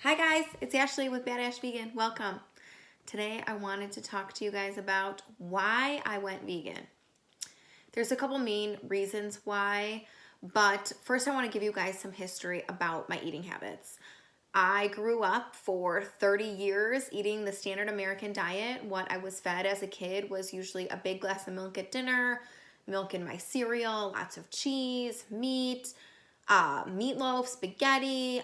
Hi guys, it's Ashley with Badass Vegan. Welcome. Today I wanted to talk to you guys about why I went vegan. There's a couple main reasons why, but first I want to give you guys some history about my eating habits. I grew up for 30 years eating the standard American diet. What I was fed as a kid was usually a big glass of milk at dinner, milk in my cereal, lots of cheese, meat, meatloaf, spaghetti,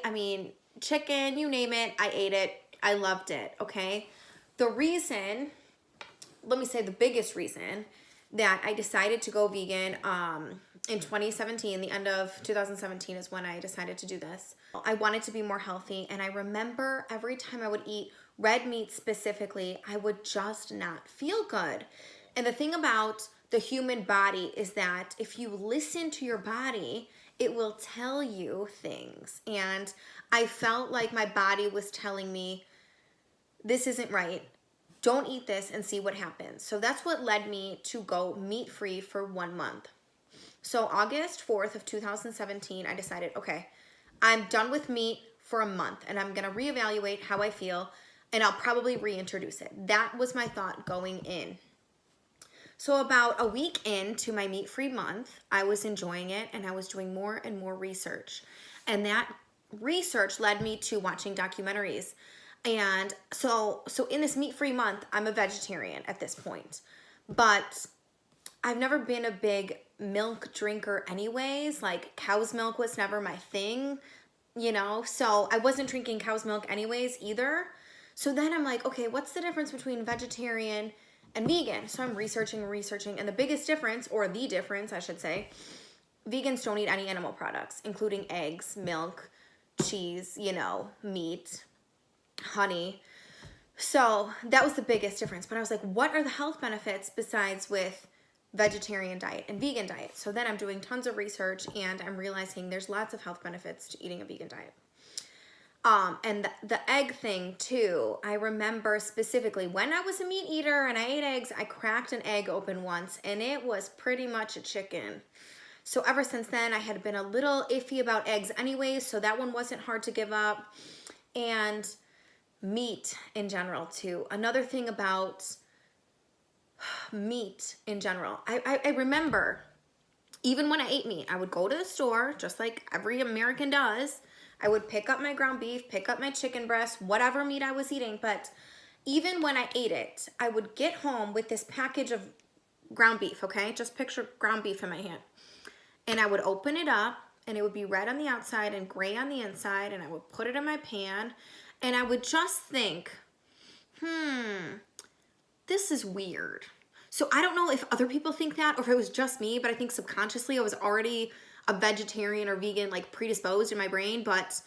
chicken, you name it, I ate it. I loved it, okay? The biggest reason that I decided to go vegan in 2017, the end of 2017 is when I decided to do this. I wanted to be more healthy, and I remember every time I would eat red meat specifically, I would just not feel good. And the thing about the human body is that if you listen to your body, it will tell you things. And I felt like my body was telling me, this isn't right. Don't eat this and see what happens. So that's what led me to go meat-free for 1 month. So August 4th of 2017, I decided, okay, I'm done with meat for a month and I'm going to reevaluate how I feel and I'll probably reintroduce it. That was my thought going in. So about a week into my meat-free month, I was enjoying it and I was doing more and more research. And that research led me to watching documentaries. And so in this meat-free month, I'm a vegetarian at this point. But I've never been a big milk drinker anyways. Like cow's milk was never my thing, so I wasn't drinking cow's milk anyways either. So then I'm like, okay, what's the difference between vegetarian and vegan? So I'm researching, and the biggest difference, or the difference I should say, vegans don't eat any animal products, including eggs, milk, cheese, meat, honey. So that was the biggest difference. But I was like, what are the health benefits besides with vegetarian diet and vegan diet? So then I'm doing tons of research and I'm realizing there's lots of health benefits to eating a vegan diet. And the egg thing too, I remember specifically when I was a meat eater and I ate eggs, I cracked an egg open once and it was pretty much a chicken. So ever since then, I had been a little iffy about eggs anyway, so that one wasn't hard to give up. And meat in general too. Another thing about meat in general, I remember even when I ate meat, I would go to the store, just like every American does. I would pick up my ground beef, pick up my chicken breast, whatever meat I was eating. But even when I ate it, I would get home with this package of ground beef, okay? Just picture ground beef in my hand. And I would open it up and it would be red on the outside and gray on the inside. And I would put it in my pan and I would just think, this is weird. So I don't know if other people think that or if it was just me, but I think subconsciously I was already a vegetarian or vegan, like predisposed in my brain. But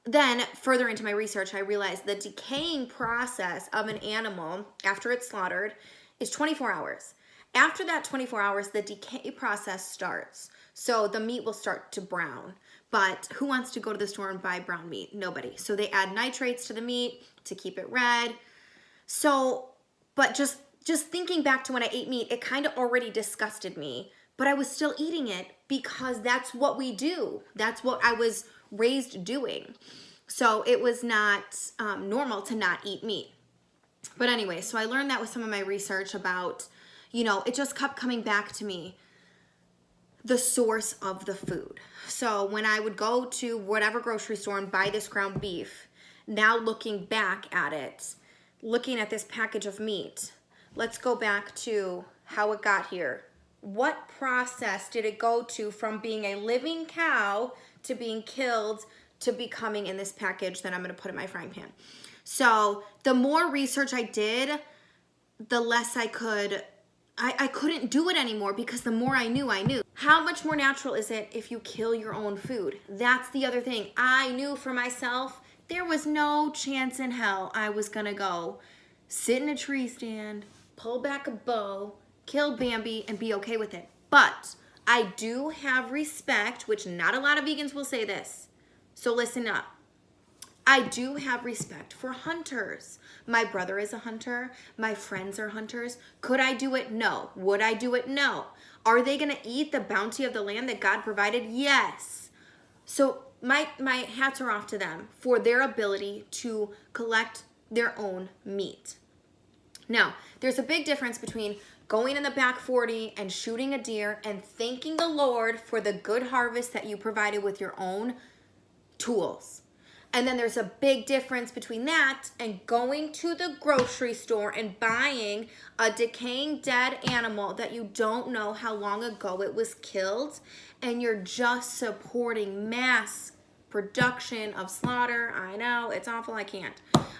then further into my research, I realized the decaying process of an animal after it's slaughtered is 24 hours. After that 24 hours, the decay process starts. So the meat will start to brown. But who wants to go to the store and buy brown meat? Nobody. So they add nitrates to the meat to keep it red. So, but just thinking back to when I ate meat, it kind of already disgusted me. But I was still eating it because that's what we do. That's what I was raised doing. So it was not normal to not eat meat. But anyway, so I learned that with some of my research about, it just kept coming back to me, the source of the food. So when I would go to whatever grocery store and buy this ground beef, now looking back at it, looking at this package of meat, let's go back to how it got here. What process did it go to from being a living cow to being killed to becoming in this package that I'm going to put in my frying pan? So the more research I did, the less I couldn't do it anymore because the more I knew. How much more natural is it if you kill your own food? That's the other thing. I knew for myself, there was no chance in hell I was going to go sit in a tree stand, pull back a bow, kill Bambi, and be okay with it. But I do have respect, which not a lot of vegans will say this. So listen up. I do have respect for hunters. My brother is a hunter. My friends are hunters. Could I do it? No. Would I do it? No. Are they going to eat the bounty of the land that God provided? Yes. So my hats are off to them for their ability to collect their own meat. Now, there's a big difference between going in the back 40 and shooting a deer and thanking the Lord for the good harvest that you provided with your own tools. And then there's a big difference between that and going to the grocery store and buying a decaying dead animal that you don't know how long ago it was killed, and you're just supporting mass production of slaughter. I know, it's awful. I can't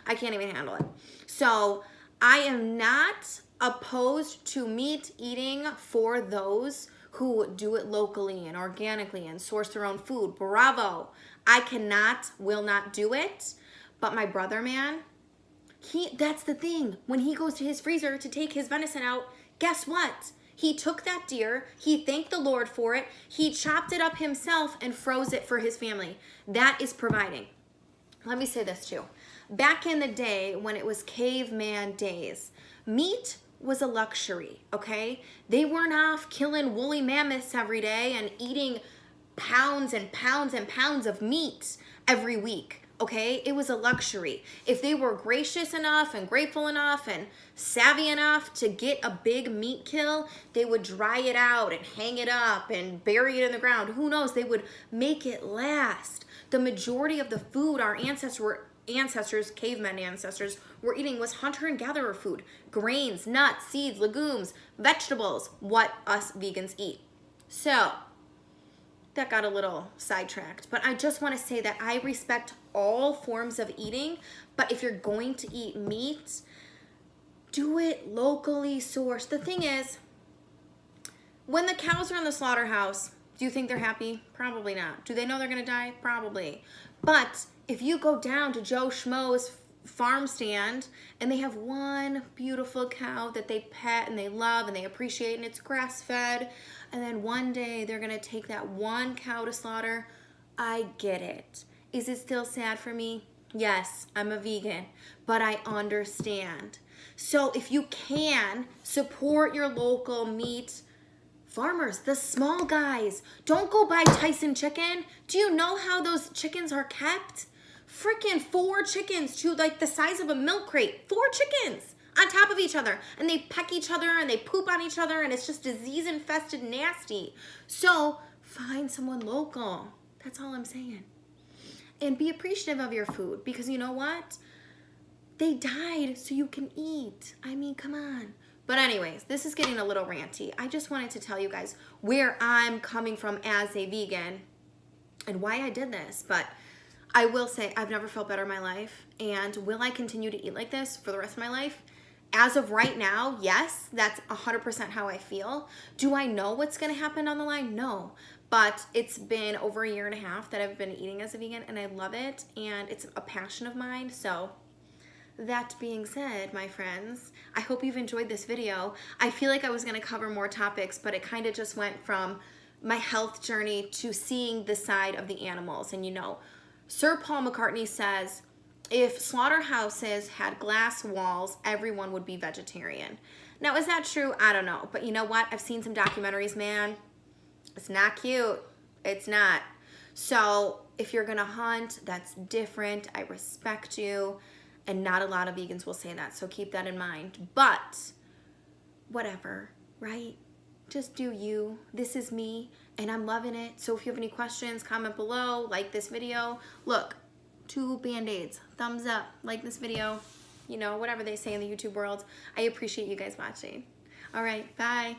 even handle it. So I am not opposed to meat eating for those who do it locally and organically and source their own food. Bravo. I will not do it. But my brother, man, that's the thing. When he goes to his freezer to take his venison out, guess what? He took that deer, he thanked the Lord for it, he chopped it up himself and froze it for his family. That is providing. Let me say this too. Back in the day when it was caveman days, meat was a luxury, okay? They weren't off killing woolly mammoths every day and eating pounds and pounds and pounds of meat every week, okay? It was a luxury. If they were gracious enough and grateful enough and savvy enough to get a big meat kill, they would dry it out and hang it up and bury it in the ground. Who knows? They would make it last. The majority of the food our cavemen ancestors were eating was hunter and gatherer food. Grains, nuts, seeds, legumes, vegetables, what us vegans eat. So that got a little sidetracked, but I just want to say that I respect all forms of eating, but if you're going to eat meat, do it locally sourced. The thing is, when the cows are in the slaughterhouse, do you think they're happy? Probably not. Do they know they're going to die? Probably. But if you go down to Joe Schmo's farm stand and they have one beautiful cow that they pet and they love and they appreciate and it's grass fed, and then one day they're gonna take that one cow to slaughter, I get it. Is it still sad for me? Yes, I'm a vegan, but I understand. So if you can, support your local meat farmers, the small guys. Don't go buy Tyson chicken. Do you know how those chickens are kept? Freaking 4 chickens to like the size of a milk crate. 4 chickens on top of each other, and they peck each other and they poop on each other, and it's just disease infested nasty. So find someone local. That's all I'm saying. And be appreciative of your food, because you know what? They died so you can eat. I mean, come on. But anyways, this is getting a little ranty. I just wanted to tell you guys where I'm coming from as a vegan and why I did this. But I will say I've never felt better in my life. And will I continue to eat like this for the rest of my life? As of right now, yes, that's 100% how I feel. Do I know what's going to happen down the line? No. But it's been over 1.5 years that I've been eating as a vegan, and I love it, and it's a passion of mine. So that being said, my friends, I hope you've enjoyed this video. I feel like I was going to cover more topics, but it kind of just went from my health journey to seeing the side of the animals. And you know, Sir Paul McCartney says, if slaughterhouses had glass walls, everyone would be vegetarian. Now, is that true? I don't know. But you know what? I've seen some documentaries, man. It's not cute. It's not. So if you're going to hunt, that's different. I respect you. And not a lot of vegans will say that. So keep that in mind. But whatever, right? Just do you. This is me, and I'm loving it. So if you have any questions, comment below. Like this video. Look. 2 Band-Aids, thumbs up, like this video, you know, whatever they say in the YouTube world. I appreciate you guys watching. All right, bye.